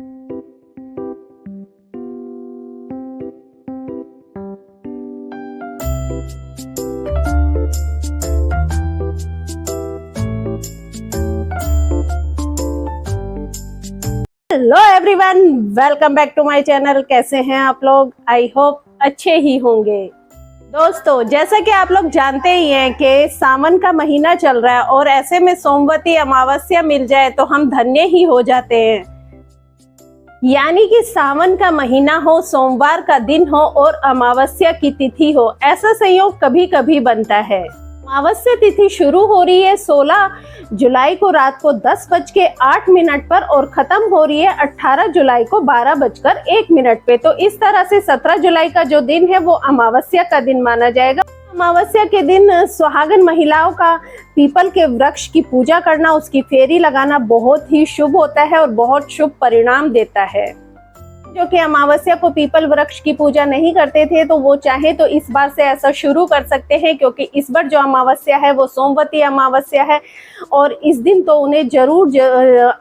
Hello everyone, welcome back to my channel. कैसे हैं आप लोग? आई होप अच्छे ही होंगे। दोस्तों, जैसा कि आप लोग जानते ही हैं कि सावन का महीना चल रहा है और ऐसे में सोमवती अमावस्या मिल जाए तो हम धन्य ही हो जाते हैं। यानी कि सावन का महीना हो, सोमवार का दिन हो और अमावस्या की तिथि हो, ऐसा संयोग कभी कभी बनता है। अमावस्या तिथि शुरू हो रही है 16 जुलाई को रात को 10:08 पर और खत्म हो रही है 18 जुलाई को 12:01 पे। तो इस तरह से 17 जुलाई का जो दिन है वो अमावस्या का दिन माना जाएगा। अमावस्या के दिन सुहागन महिलाओं का पीपल के वृक्ष की पूजा करना, उसकी फेरी लगाना बहुत ही शुभ होता है और बहुत शुभ परिणाम देता है। जो कि अमावस्या को पीपल वृक्ष की पूजा नहीं करते थे तो वो चाहे तो इस बार से ऐसा शुरू कर सकते हैं, क्योंकि इस बार जो अमावस्या है वो सोमवती अमावस्या है और इस दिन तो उन्हें जरूर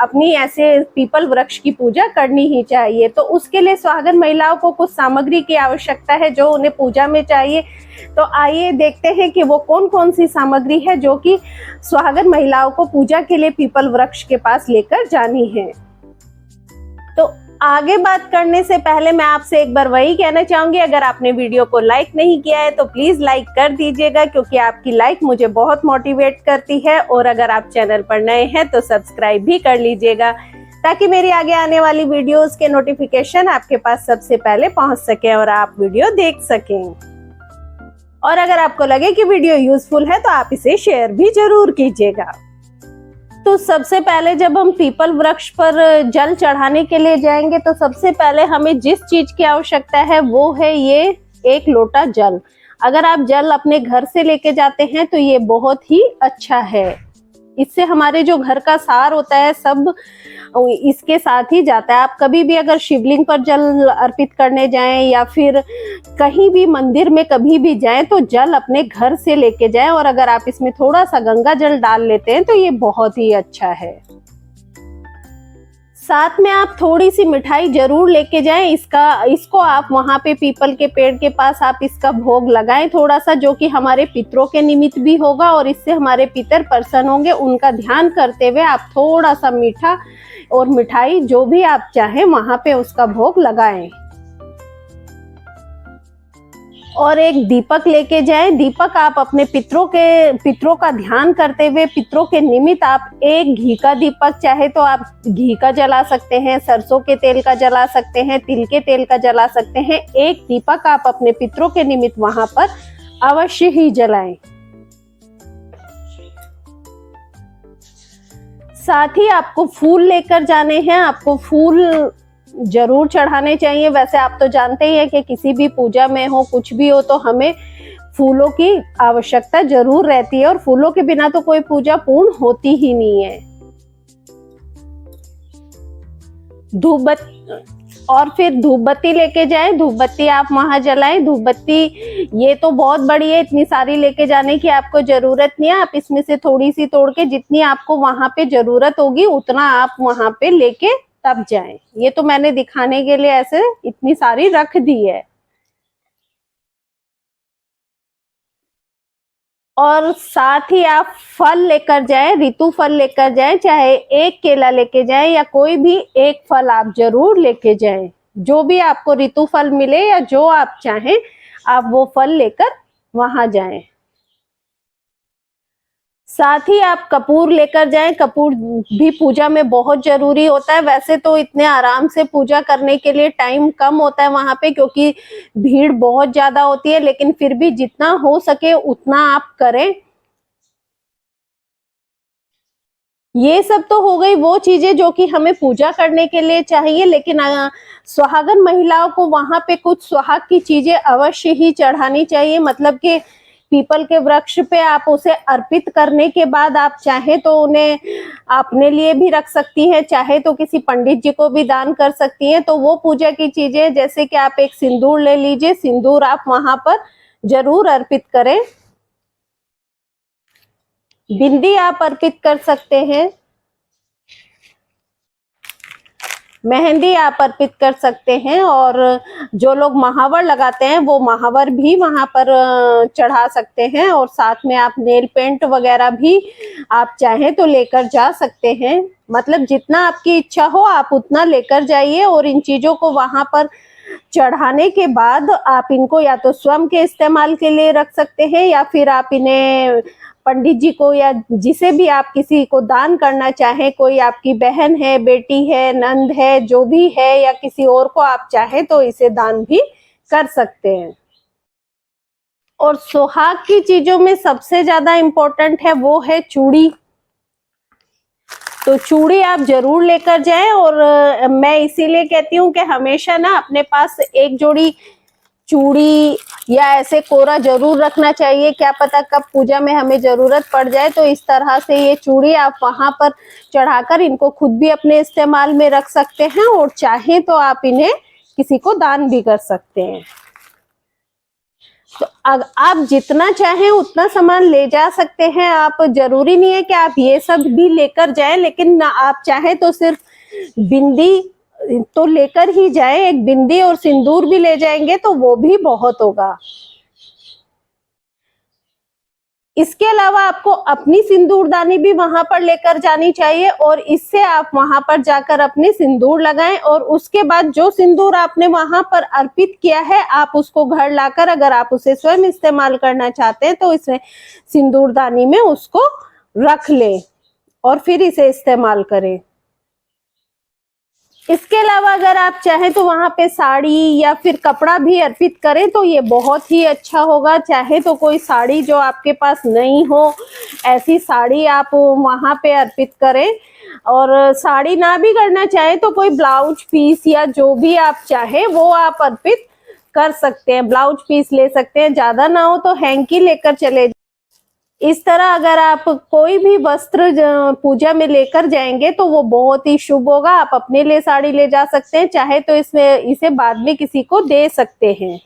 अपनी ऐसे पीपल वृक्ष की पूजा करनी ही चाहिए। तो उसके लिए सुहागन महिलाओं को कुछ सामग्री की आवश्यकता है जो उन्हें पूजा में चाहिए। तो आइए देखते हैं कि वो कौन कौन सी सामग्री है जो कि सुहागन महिलाओं को पूजा के लिए पीपल वृक्ष के पास लेकर जानी है। तो आगे बात करने से पहले मैं आपसे एक बार वही कहना चाहूंगी, अगर आपने वीडियो को लाइक नहीं किया है तो प्लीज लाइक कर दीजिएगा, क्योंकि आपकी लाइक मुझे बहुत मोटिवेट करती है। और अगर आप चैनल पर नए हैं तो सब्सक्राइब भी कर लीजिएगा, ताकि मेरी आगे आने वाली वीडियोस के नोटिफिकेशन आपके पास सबसे पहले पहुंच सके और आप वीडियो देख सकें। और अगर आपको लगे कि वीडियो यूजफुल है तो आप इसे शेयर भी जरूर कीजिएगा। तो सबसे पहले जब हम पीपल वृक्ष पर जल चढ़ाने के लिए जाएंगे तो सबसे पहले हमें जिस चीज की आवश्यकता है वो है ये 1 लोटा जल। अगर आप जल अपने घर से लेके जाते हैं तो ये बहुत ही अच्छा है। इससे हमारे जो घर का सार होता है सब इसके साथ ही जाता है। आप कभी भी अगर शिवलिंग पर जल अर्पित करने जाएं या फिर कहीं भी मंदिर में कभी भी जाएं तो जल अपने घर से लेके जाएं, और अगर आप इसमें थोड़ा सा गंगा जल डाल लेते हैं तो ये बहुत ही अच्छा है। साथ में आप थोड़ी सी मिठाई जरूर लेके जाएं। इसको आप वहां पे पीपल के पेड़ के पास आप इसका भोग लगाएं थोड़ा सा, जो कि हमारे पितरों के निमित्त भी होगा और इससे हमारे पितर प्रसन्न होंगे। उनका ध्यान करते हुए आप थोड़ा सा मीठा और मिठाई जो भी आप चाहें वहां पे उसका भोग लगाएं। और एक दीपक लेके जाएं। दीपक आप अपने पितरों का ध्यान करते हुए पितरों के निमित्त आप एक घी का दीपक, चाहे तो आप घी का जला सकते हैं, सरसों के तेल का जला सकते हैं, तिल के तेल का जला सकते हैं। एक दीपक आप अपने पितरों के निमित्त वहां पर अवश्य ही जलाएं। साथ ही आपको फूल लेकर जाने हैं। आपको फूल जरूर चढ़ाने चाहिए। वैसे आप तो जानते ही हैं कि किसी भी पूजा में हो, कुछ भी हो, तो हमें फूलों की आवश्यकता जरूर रहती है और फूलों के बिना तो कोई पूजा पूर्ण होती ही नहीं है। धूप बत्ती लेके जाएं। धूप बत्ती आप वहां जलाएं। धूप बत्ती ये तो बहुत बड़ी है, इतनी सारी लेके जाने की आपको जरूरत नहीं है। आप इसमें से थोड़ी सी तोड़ के जितनी आपको वहां पे जरूरत होगी उतना आप वहां पे लेके तब जाएं। ये तो मैंने दिखाने के लिए ऐसे इतनी सारी रख दी है। और साथ ही आप फल लेकर जाएं, ऋतु फल लेकर जाएं, चाहे एक केला लेके जाएं या कोई भी एक फल आप जरूर लेके जाएं। जो भी आपको ऋतु फल मिले या जो आप चाहें आप वो फल लेकर वहां जाएं। साथ ही आप कपूर लेकर जाएं। कपूर भी पूजा में बहुत जरूरी होता है। वैसे तो इतने आराम से पूजा करने के लिए टाइम कम होता है वहां पे, क्योंकि भीड़ बहुत ज्यादा होती है, लेकिन फिर भी जितना हो सके उतना आप करें। ये सब तो हो गई वो चीजें जो कि हमें पूजा करने के लिए चाहिए, लेकिन सुहागन महिलाओं को वहां पे कुछ सुहाग की चीजें अवश्य ही चढ़ानी चाहिए। मतलब कि पीपल के वृक्ष पे आप उसे अर्पित करने के बाद आप चाहे तो उन्हें अपने लिए भी रख सकती हैं, चाहे तो किसी पंडित जी को भी दान कर सकती हैं। तो वो पूजा की चीजें, जैसे कि आप एक सिंदूर ले लीजिए, सिंदूर आप वहां पर जरूर अर्पित करें। बिंदी आप अर्पित कर सकते हैं। मेहंदी आप अर्पित कर सकते हैं, और जो लोग महावर लगाते हैं वो महावर भी वहां पर चढ़ा सकते हैं, और साथ में आप नेल पेंट वगैरह भी आप चाहें तो लेकर जा सकते हैं। मतलब जितना आपकी इच्छा हो आप उतना लेकर जाइए, और इन चीजों को वहां पर चढ़ाने के बाद आप इनको या तो स्वयं के इस्तेमाल के लिए रख सकते हैं, या फिर आप इन्हें पंडित जी को या जिसे भी आप किसी को दान करना चाहें, कोई आपकी बहन है, बेटी है, नंद है, जो भी है, या किसी और को आप चाहें तो इसे दान भी कर सकते हैं। और सुहाग की चीजों में सबसे ज्यादा इम्पोर्टेंट है वो है चूड़ी। तो चूड़ी आप जरूर लेकर जाएं, और मैं इसीलिए कहती हूँ कि हमेशा ना अपने पास एक जोड़ी चूड़ी या ऐसे कोरा जरूर रखना चाहिए। क्या पता कब पूजा में हमें जरूरत पड़ जाए। तो इस तरह से ये चूड़ी आप वहां पर चढ़ाकर इनको खुद भी अपने इस्तेमाल में रख सकते हैं, और चाहे तो आप इन्हें किसी को दान भी कर सकते हैं। तो आप जितना चाहें उतना सामान ले जा सकते हैं। आप जरूरी नहीं है कि आप ये सब भी लेकर जाएं, लेकिन आप चाहें तो सिर्फ बिंदी तो लेकर ही जाएं। एक बिंदी और सिंदूर भी ले जाएंगे तो वो भी बहुत होगा। इसके अलावा आपको अपनी सिंदूरदानी भी वहां पर लेकर जानी चाहिए, और इससे आप वहां पर जाकर अपने सिंदूर लगाएं, और उसके बाद जो सिंदूर आपने वहां पर अर्पित किया है आप उसको घर लाकर, अगर आप उसे स्वयं इस्तेमाल करना चाहते हैं तो इसमें सिंदूरदानी में उसको रख लें और फिर इसे इस्तेमाल करें। इसके अलावा अगर आप चाहें तो वहां पे साड़ी या फिर कपड़ा भी अर्पित करें तो ये बहुत ही अच्छा होगा। चाहे तो कोई साड़ी जो आपके पास नहीं हो, ऐसी साड़ी आप वहां पे अर्पित करें, और साड़ी ना भी करना चाहे तो कोई ब्लाउज पीस या जो भी आप चाहे वो आप अर्पित कर सकते हैं। ब्लाउज पीस ले सकते हैं, ज्यादा ना हो तो हैंकी लेकर चले। इस तरह अगर आप कोई भी वस्त्र पूजा में लेकर जाएंगे तो वो बहुत ही शुभ होगा। आप अपने लिए साड़ी ले जा सकते हैं, चाहे तो इसे बाद में किसी को दे सकते हैं।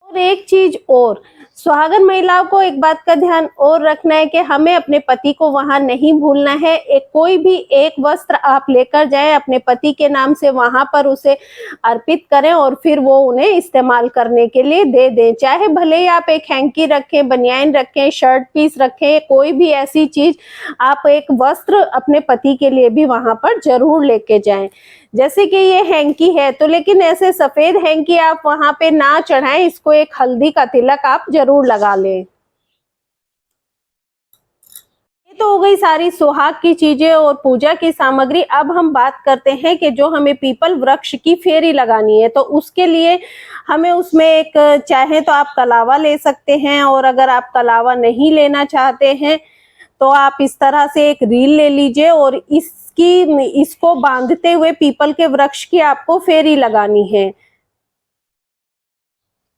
और एक चीज और, सुहागन महिलाओं को एक बात का ध्यान और रखना है कि हमें अपने पति को वहां नहीं भूलना है। कोई भी एक वस्त्र आप लेकर जाएं अपने पति के नाम से, वहां पर उसे अर्पित करें और फिर वो उन्हें इस्तेमाल करने के लिए दे दें। चाहे भले ही आप एक हैंकी रखें, बनियान रखें, शर्ट पीस रखें, कोई भी ऐसी चीज, आप एक वस्त्र अपने पति के लिए भी वहां पर जरूर लेके जाएं। जैसे कि ये हैंकी है तो, लेकिन ऐसे सफेद हैंकी आप वहां पे ना चढ़ाएं, इसको एक हल्दी का तिलक आप जरूर लगा लें। ये तो हो गई सारी सुहाग की चीजें और पूजा की सामग्री। अब हम बात करते हैं कि जो हमें पीपल वृक्ष की फेरी लगानी है, तो उसके लिए हमें उसमें एक, चाहे तो आप कलावा ले सकते हैं, और अगर आप कलावा नहीं लेना चाहते हैं तो आप इस तरह से एक रील ले लीजिए, और इसको बांधते हुए पीपल के वृक्ष की आपको फेरी लगानी है।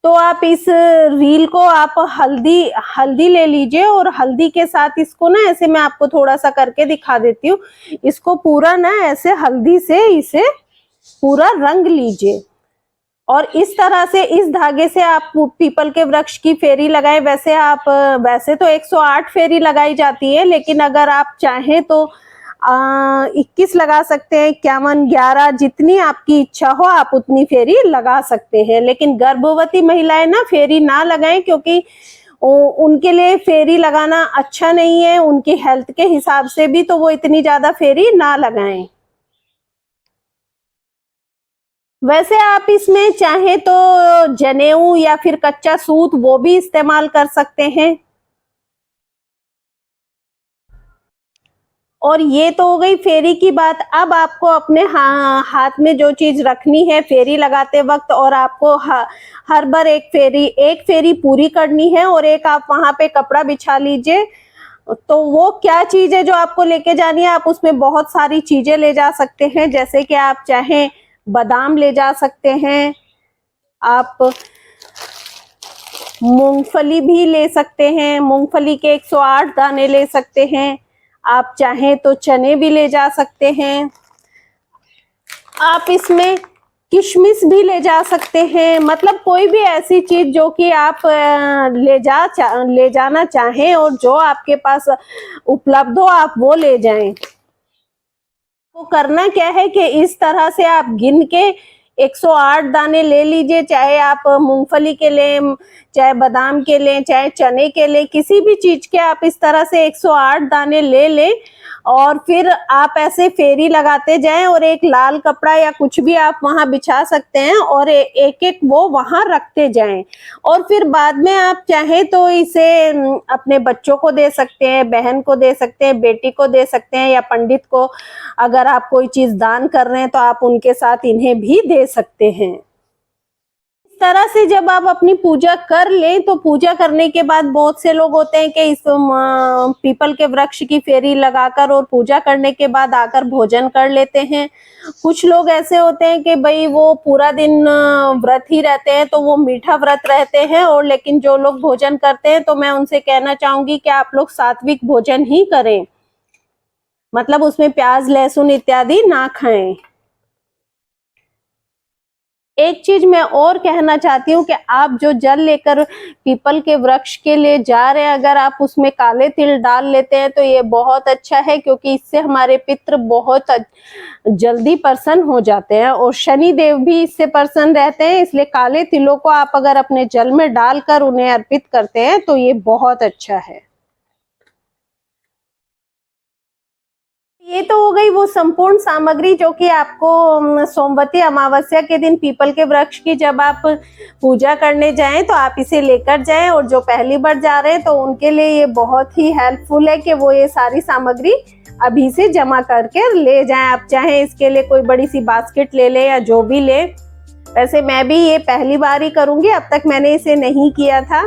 तो आप इस रील को आप हल्दी ले लीजिए, और हल्दी के साथ इसको ना, ऐसे मैं आपको थोड़ा सा करके दिखा देती हूँ, इसको पूरा ना ऐसे हल्दी से इसे पूरा रंग लीजिए, और इस तरह से इस धागे से आप पीपल के वृक्ष की फेरी लगाएं। वैसे तो 108 फेरी लगाई जाती है, लेकिन अगर आप चाहें तो 21 लगा सकते हैं, 51, 11, जितनी आपकी इच्छा हो आप उतनी फेरी लगा सकते हैं। लेकिन गर्भवती महिलाएं ना फेरी ना लगाएं, क्योंकि उनके लिए फेरी लगाना अच्छा नहीं है, उनकी हेल्थ के हिसाब से भी, तो वो इतनी ज्यादा फेरी ना लगाएं। वैसे आप इसमें चाहे तो जनेऊ या फिर कच्चा सूत वो भी इस्तेमाल कर सकते हैं। और ये तो हो गई फेरी की बात। अब आपको अपने हाथ में जो चीज रखनी है फेरी लगाते वक्त, और आपको हर बार एक फेरी पूरी करनी है, और एक आप वहां पे कपड़ा बिछा लीजिए। तो वो क्या चीज है जो आपको लेके जानी है, आप उसमें बहुत सारी चीजें ले जा सकते हैं। जैसे कि आप चाहें बादाम ले जा सकते हैं, आप मूंगफली भी ले सकते हैं, मूंगफली के 108 दाने ले सकते हैं, आप चाहें तो चने भी ले जा सकते हैं, आप इसमें किशमिश भी ले जा सकते हैं। मतलब कोई भी ऐसी चीज जो कि आप ले जाना चाहें और जो आपके पास उपलब्ध हो, आप वो ले जाएं। तो करना क्या है कि इस तरह से आप गिन के 108 दाने ले लीजिए, चाहे आप मूंगफली के लें, चाहे बादाम के लें, चाहे चने के लें, किसी भी चीज के आप इस तरह से 108 दाने ले लें और फिर आप ऐसे फेरी लगाते जाएं और एक लाल कपड़ा या कुछ भी आप वहां बिछा सकते हैं और एक एक वो वहां रखते जाएं। और फिर बाद में आप चाहे तो इसे अपने बच्चों को दे सकते हैं, बहन को दे सकते हैं, बेटी को दे सकते हैं या पंडित को। अगर आप कोई चीज दान कर रहे हैं तो आप उनके साथ इन्हें भी दे सकते हैं। इस तरह से जब आप अपनी पूजा कर लें तो पूजा करने के बाद बहुत से लोग होते हैं कि इस पीपल के वृक्ष की फेरी लगाकर और पूजा करने के बाद आकर भोजन कर लेते हैं। कुछ लोग ऐसे होते हैं कि भाई वो पूरा दिन व्रत ही रहते हैं, तो वो मीठा व्रत रहते हैं। और लेकिन जो लोग भोजन करते हैं तो मैं उनसे कहना चाहूंगी कि आप लोग सात्विक भोजन ही करें, मतलब उसमें प्याज लहसुन इत्यादि ना खाएं। एक चीज मैं और कहना चाहती हूँ कि आप जो जल लेकर पीपल के वृक्ष के लिए जा रहे हैं, अगर आप उसमें काले तिल डाल लेते हैं तो ये बहुत अच्छा है, क्योंकि इससे हमारे पितृ बहुत जल्दी प्रसन्न हो जाते हैं और शनि देव भी इससे प्रसन्न रहते हैं। इसलिए काले तिलों को आप अगर अपने जल में डालकर उन्हें अर्पित करते हैं तो ये बहुत अच्छा है। ये तो हो गई वो संपूर्ण सामग्री जो कि आपको सोमवती अमावस्या के दिन पीपल के वृक्ष की जब आप पूजा करने जाएं तो आप इसे लेकर जाएं। और जो पहली बार जा रहे हैं तो उनके लिए ये बहुत ही हेल्पफुल है कि वो ये सारी सामग्री अभी से जमा करके ले जाएं। आप चाहें इसके लिए कोई बड़ी सी बास्केट ले लें या जो भी ले। वैसे मैं भी ये पहली बार ही करूंगी, अब तक मैंने इसे नहीं किया था।